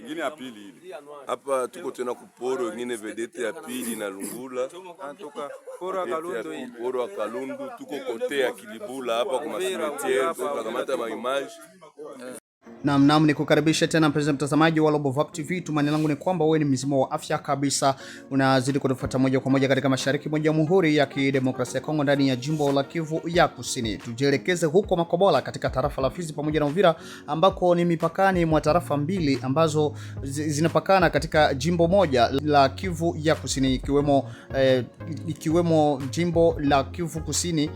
Ngine ya pili hili. Hapa tuko tena kuporo ngine vedete ya pili na Lungula. Antoka poro wa Kalundu hii. Poro wa Kalundu tuko kote ya Kilibula hapa kwa masimetiere kwa kamata ma image. Naam, nikukaribisha tena mpenzi mtazamaji wa Global Vibe TV. Tumaini langu ni kwamba wewe ni mzima wa afya kabisa. Unazidi kutufuata moja kwa moja katika mashariki mwa Jamhuri ya Kidemokrasia ya Kongo ndani ya jimbo la Kivu ya Kusini. Tujielekeze huko Makobola katika tarafa la Fizi pamoja na Uvira ambako ni mipakani mwa tarafa mbili ambazo zinapakana katika jimbo moja la Kivu ya Kusini ikiwemo jimbo la Kivu Kusini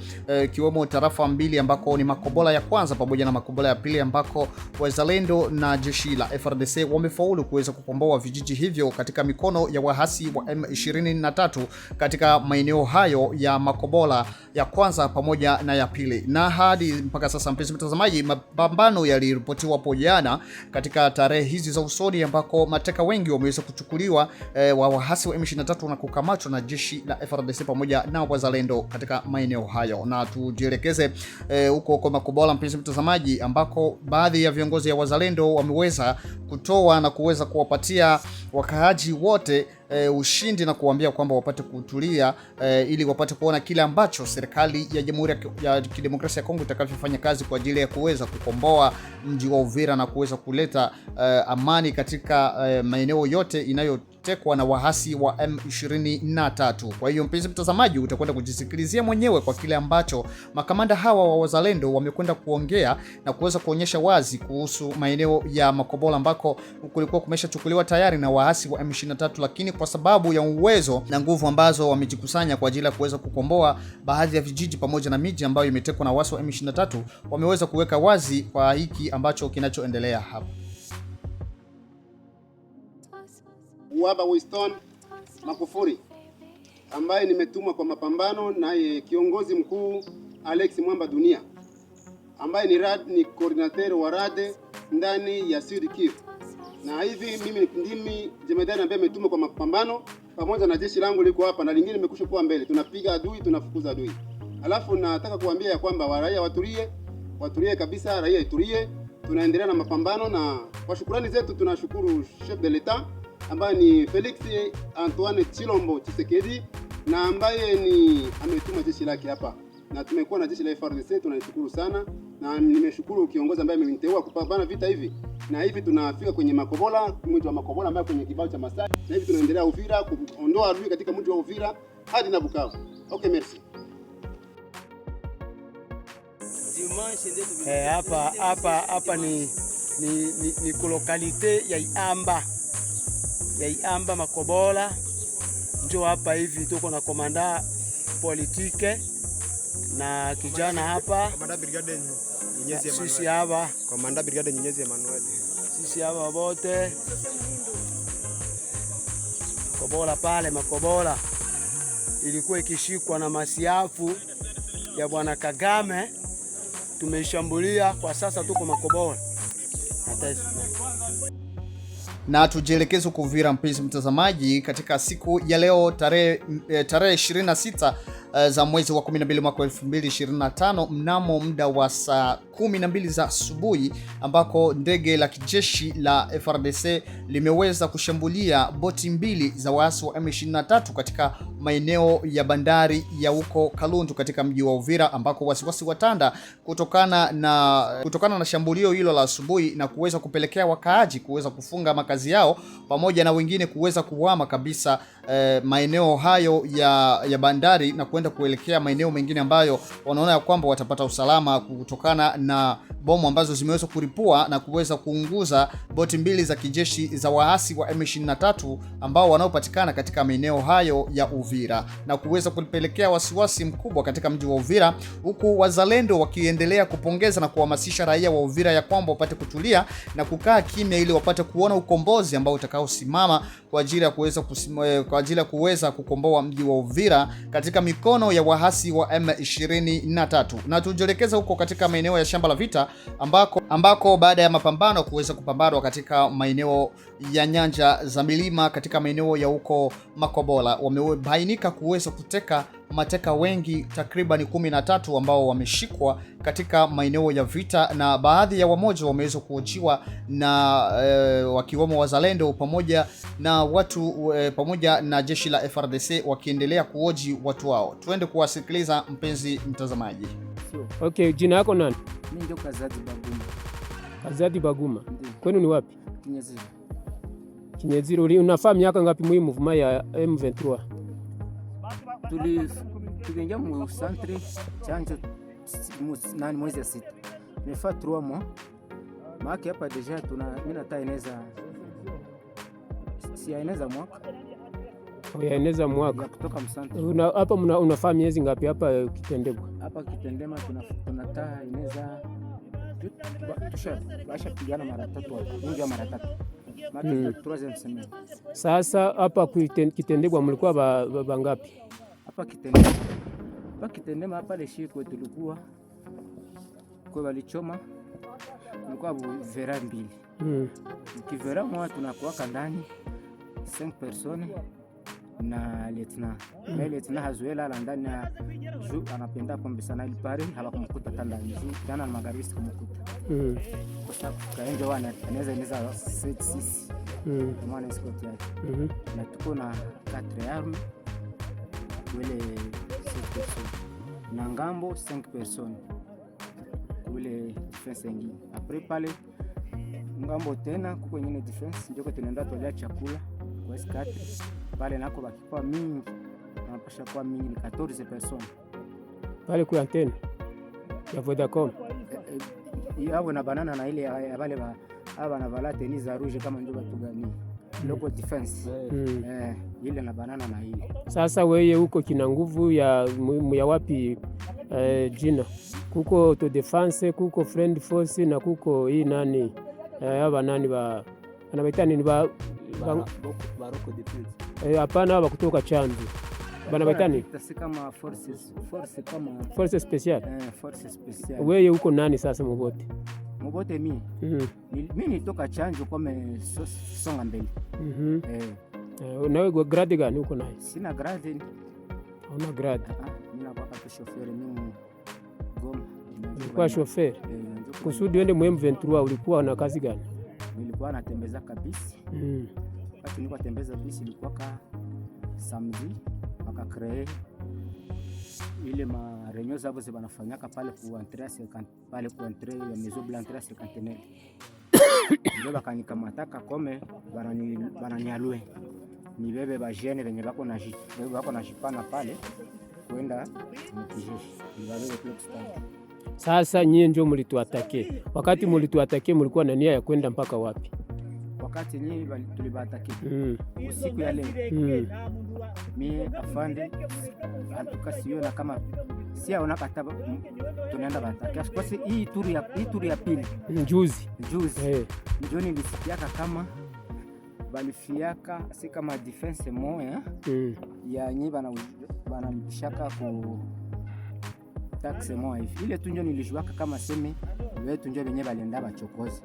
ikiwemo tarafa mbili ambako ni Makobola ya kwanza pamoja na Makobola ya pili ambako wazalendo na jeshi la FRDC wamefaulu kuweza kukomboa vijiji hivyo katika mikono ya wahasi wa M23 katika maeneo hayo ya Makobola ya kwanza pamoja na ya pili. Na hadi mpaka sasa mpenzi mtazamaji, mapambano yaliripotiwa hapo jana katika tarehe hizi za usoni ambako mateka wengi wameweza kuchukuliwa wa wahasi wa M23 na kukamatwa na jeshi la FRDC pamoja na wazalendo katika maeneo hayo. Na tujielekeze huko kwa Makobola mpenzi mtazamaji, ambako baadhi ya viongozi ya wazalendo wameweza kutoa na kuweza kuwapatia wakaaji wote ushindi na kuambia kwamba wapate kutulia ili wapate kuona kile ambacho serikali ya Jamhuri ya Kidemokrasia ya Kongo itakavyofanya kazi kwa ajili ya kuweza kukomboa mji wa Uvira na kuweza kuleta amani katika maeneo yote inayotekwa na wahasi wa M23. Kwa hiyo mpenzi mtazamaji, utakwenda kujisikilizia mwenyewe kwa kile ambacho makamanda hawa wa wazalendo wamekwenda kuongea na kuweza kuonyesha wazi kuhusu maeneo ya Makobola ambako kulikuwa kumeshachukuliwa tayari na wahasi wa M23, lakini kwa sababu ya uwezo na nguvu ambazo wamejikusanya kwa ajili ya kuweza kukomboa baadhi ya vijiji pamoja na miji ambayo imetekwa na wahasi wa M23, wameweza kuweka wazi kwa hiki ambacho kinachoendelea hapa. Baba Winston Magufuli ambaye nimetumwa kwa mapambano naye kiongozi mkuu Alex Mwamba Dunia ambaye ni coordinator wa rade ndani ya Sud Kivu. Na hivi mimi ndimi jemedari ambaye nimetumwa kwa mapambano pamoja na jeshi langu liko hapa na lingine limekusha kuwa mbele. Tunapiga adui, tunafukuza adui. Alafu nataka kuambia ya kwamba raia watulie kabisa, raia itulie. Tunaendelea na mapambano na kwa shukrani zetu tunashukuru chef de l'etat ambaye ni Felix Antoine Chilombo Tshisekedi na ambaye ametuma jeshi lake hapa. Na tumekuwa na jeshi la FARDC, tunashukuru sana na nimeshukuru kiongozi ambaye ameniteua kupambana vita hivi. Na hivi tunafika kwenye Makobola, mji wa Makobola ambaye kwenye kibao cha Masai. Na hivi tunaendelea Uvira kuondoa adui katika mji wa Uvira hadi na Bukavu. Okay, merci. Hapa ni lokalite ya Iamba Makobola. Ndio hapa hivi tuko na komanda politike na kijana hapa komanda brigade Nyenyezi Emmanuel. Sisi hapa Komanda brigade Nyenyezi Emmanuel. Sisi hapa wote Makobola pale. Makobola ilikuwa ikishikwa na masiafu ya bwana Kagame, tumeshambulia kwa sasa tuko Makobola. Na tujielekeze huko Uvira mpenzi mtazamaji, katika siku ya leo tarehe 26 za mwezi wa 12 mwaka 2025 mnamo muda wa saa 12 za asubuhi ambako ndege la kijeshi la FRDC limeweza kushambulia boti mbili za waasi wa M23 katika maeneo ya bandari ya huko Kalundu katika mji wa Uvira, ambako wasiwasi watanda kutokana na shambulio hilo la asubuhi na kuweza kupelekea wakaaji kuweza kufunga makazi yao pamoja na wengine kuweza kuhama kabisa maeneo hayo ya bandari na kwenda kuelekea maeneo mengine ambayo wanaona ya kwamba watapata usalama kutokana na bomu ambazo zimeweza kulipua na kuweza kuunguza boti mbili za kijeshi za waasi wa M23 ambao wanaopatikana katika maeneo hayo ya Uvira na kuweza kupelekea wasiwasi mkubwa katika mji wa Uvira, huku wazalendo wakiendelea kupongeza na kuhamasisha raia wa Uvira ya kwamba wapate kutulia na kukaa kimya ili wapate kuona ukombozi ambao utakaosimama kwa ajili ya kuweza kukomboa mji wa Uvira katika mikono ya wahasi wa M23. Na tujielekeza huko katika maeneo ya shamba la vita ambako baada ya mapambano kuweza kupambanwa katika maeneo ya nyanja za milima katika maeneo ya huko Makobola, wamebainika kuweza kuteka mateka wengi takriban 13 ambao wameshikwa katika maeneo ya vita, na baadhi ya wamoja wameweza kuojiwa na wakiwemo wazalendo pamoja na watu pamoja na jeshi la FRDC wakiendelea kuoji watu wao. Tuende kuwasikiliza mpenzi mtazamaji. Okay, jina yako nani? Mimi ndio Kazadi Baguma. Kazadi Baguma. Kwenu ni wapi? Kinyeziro. Kinyeziro. Unafaa miaka ngapi mwi movement ya M23? Tuliingia mu centre chanjo nani mwezi ya 6. Nimefaa 3 mois. Maana hapa deja mimi nataeneza siaeneza mwaka. Yaeneza mwaka. Kutoka msante. Hapa unafaa miezi ngapi hapa Kitendebwa? Hapa Kitendema tunataa eneza basha pigana mara 3 nje mara 3. Maana 3e semaine. Sasa hapa Kitendebwa mlikuwa bangapi? Hapa Kitendema hapa leshi kwa tulikuwa kwa walichoma kulikuwa vera 2. Kivera mwa tunakuwa ndani 5 personnes na lieutenant. Na lieutenant hazuela la ndani ya juu anapenda pombe sana ile pale hawakumkuta tanda juu jana na magharibi kumkuta. Kwa sababu kaenje anaweza 6 mwana escort yake. Na tuko na 4 armes wale 6 personnes. Na ngambo 5 personnes. Wale defense nyingine. Après pale ngambo tena kuko nyingine defense ndio tunaenda tolea chakula kwa S4 pale nako bakikuwa mingi wanapasha kuwa mingi ni 14 personnes pale kwa antenne ya Vodacom yao na banana na ile ya wale aba na vala tennis za rouge kama ndio watu gani local defense ile na banana na ile. Sasa wewe huko kina nguvu ya wapi jina kuko auto defense kuko friend force na kuko hii nani aba nani ba anabaita nini baroko defense hapana hapa kutoka chanzo banabaita nini kama force special force special. Wewe huko nani sasa Mobote mimi mimi nitoka chanzo kama songa mbele unawe grade gani huko naye? Sina grade. Una grade? Mimi nakuwa chauffeur mimi Goma. Ulikuwa chauffeur? Kusudi uende mu M23 ulikuwa na kazi gani? Nilikuwa natembeza kabisa. Wakati nilikuwa natembeza bisi ilikuwa samedi waka créer ile ma réunion zabo zibanafanyaka pale ku entrée pale ku entrée ya Maison Blanche entrée cinquantenaire. Ndio bakanikamata kome bananialue. Nibebe ba jeune venye bako na jipana pale kwenda mkijeshi. Nibebe plot. Sasa nyie ndio mlituatake. Wakati mlituatake mlikuwa na nia ya kwenda mpaka wapi? Wakati nyie tulibatake usiku ya leo mimi afande atukasiona kama siaona kataba tunaenda batake. Kwa sababu hii turi ya pili juzi ndio nilisikiaka kama balifiaka si kama defense moya ya nyi banalipishaka ku taxe moya hivi. Ile tu ndio nilishuaka kama seme wetu ndio wenyewe balienda bachokozi.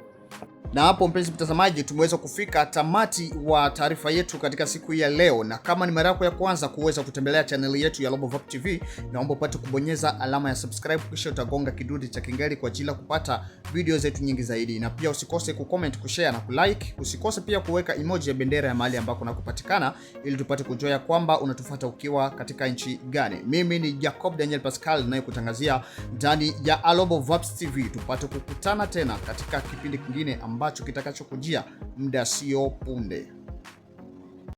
Na hapo mpenzi mtazamaji, tumeweza kufika tamati wa taarifa yetu katika siku hii ya leo, na kama ni mara yako ya kwanza kuweza kutembelea channel yetu ya Global Vibe TV, naomba upate kubonyeza alama ya subscribe kisha utagonga kidude cha kengele kwa ajili ya kupata video zetu nyingi zaidi, na pia usikose kucomment, kushare na kulike. Usikose pia kuweka emoji ya bendera ya mahali ambako unakupatikana ili tupate kujua kwamba unatufuata ukiwa katika nchi gani. Mimi ni Jacob Daniel Pascal ninayekutangazia ndani ya Global Vibe TV. Tupate kukutana tena katika kipindi kingine ambacho kitakachokujia muda sio punde.